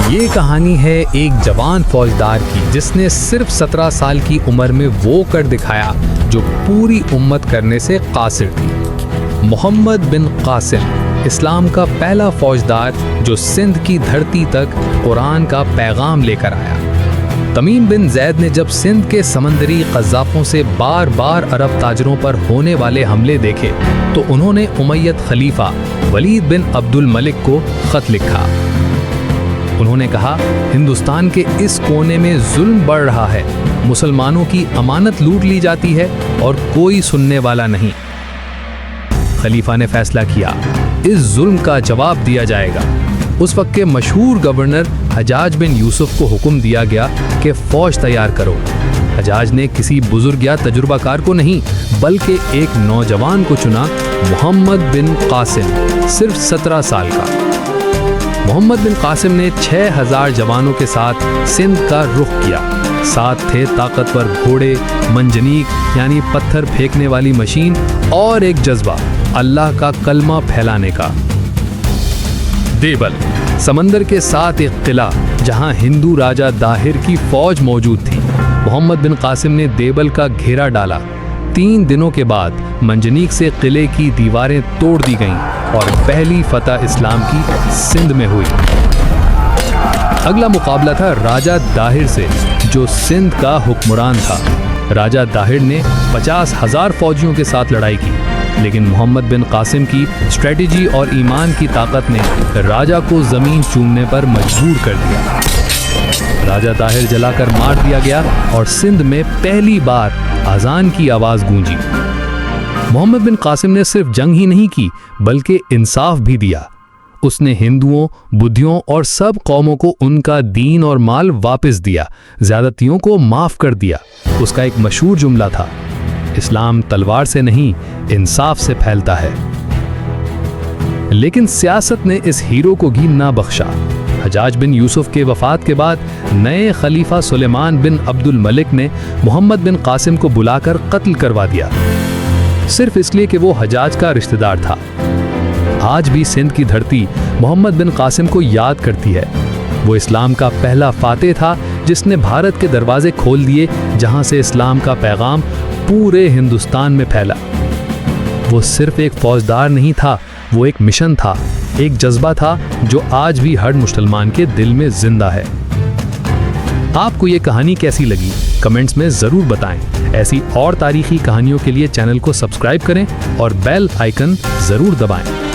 یہ کہانی ہے ایک جوان فوجدار کی جس نے صرف 17 سال کی عمر میں وہ کر دکھایا جو پوری امت کرنے سے قاصر تھی۔ محمد بن قاسم اسلام کا پہلا فوجدار جو سندھ کی دھرتی تک قرآن کا پیغام لے کر آیا۔ تمیم بن زید نے جب سندھ کے سمندری قذافوں سے بار بار عرب تاجروں پر ہونے والے حملے دیکھے تو انہوں نے امید خلیفہ ولید بن عبد الملک کو خط لکھا۔ انہوں نے کہا، ہندوستان کے اس کونے میں ظلم بڑھ رہا ہے، مسلمانوں کی امانت لوٹ لی جاتی ہے اور کوئی سننے والا نہیں۔ خلیفہ نے فیصلہ کیا، اس ظلم کا جواب دیا جائے گا۔ اس وقت کے مشہور گورنر حجاج بن یوسف کو حکم دیا گیا کہ فوج تیار کرو۔ حجاج نے کسی بزرگ یا تجربہ کار کو نہیں بلکہ ایک نوجوان کو چنا، محمد بن قاسم، صرف 17 سال کا۔ محمد بن قاسم نے 6000 جوانوں کے ساتھ سندھ کا رخ کیا۔ ساتھ تھے طاقتور گھوڑے، منجنیق یعنی پتھر پھینکنے والی مشین، اور ایک جذبہ اللہ کا کلمہ پھیلانے کا۔ دیبل سمندر کے ساتھ ایک قلعہ جہاں ہندو راجہ داہر کی فوج موجود تھی۔ محمد بن قاسم نے دیبل کا گھیرا ڈالا۔ 3 دنوں کے بعد منجنیق سے قلعے کی دیواریں توڑ دی گئیں اور پہلی فتح اسلام کی سندھ میں ہوئی۔ اگلا مقابلہ تھا راجہ داہر سے جو سندھ کا حکمران تھا۔ راجہ داہر نے 50,000 فوجیوں کے ساتھ لڑائی کی، لیکن محمد بن قاسم کی اسٹریٹجی اور ایمان کی طاقت نے راجہ کو زمین چومنے پر مجبور کر دیا۔ راجہ داہر جلا کر مار دیا گیا اور سندھ میں پہلی بار اذان کی آواز گونجی۔ محمد بن قاسم نے صرف جنگ ہی نہیں کی بلکہ انصاف بھی دیا۔ اس نے ہندوؤں، بدھیوں اور سب قوموں کو ان کا دین اور مال واپس دیا، زیادتیوں کو معاف کر دیا۔ اس کا ایک مشہور جملہ تھا، اسلام تلوار سے نہیں انصاف سے پھیلتا ہے۔ لیکن سیاست نے اس ہیرو کو بھی نہ بخشا۔ حجاج بن یوسف کے وفات کے بعد نئے خلیفہ سلیمان بن عبد الملک نے محمد بن قاسم کو بلا کر قتل کروا دیا، صرف اس لیے کہ وہ حجاج کا رشتہ دار تھا۔ آج بھی سندھ کی دھرتی محمد بن قاسم کو یاد کرتی ہے۔ وہ اسلام کا پہلا فاتح تھا جس نے بھارت کے دروازے کھول دیے، جہاں سے اسلام کا پیغام پورے ہندوستان میں پھیلا۔ وہ صرف ایک فوجدار نہیں تھا، وہ ایک مشن تھا، ایک جذبہ تھا جو آج بھی ہر مسلمان کے دل میں زندہ ہے۔ آپ کو یہ کہانی کیسی لگی؟ کمنٹس میں ضرور بتائیں۔ ایسی اور تاریخی کہانیوں کے لیے چینل کو سبسکرائب کریں اور بیل آئیکن ضرور دبائیں۔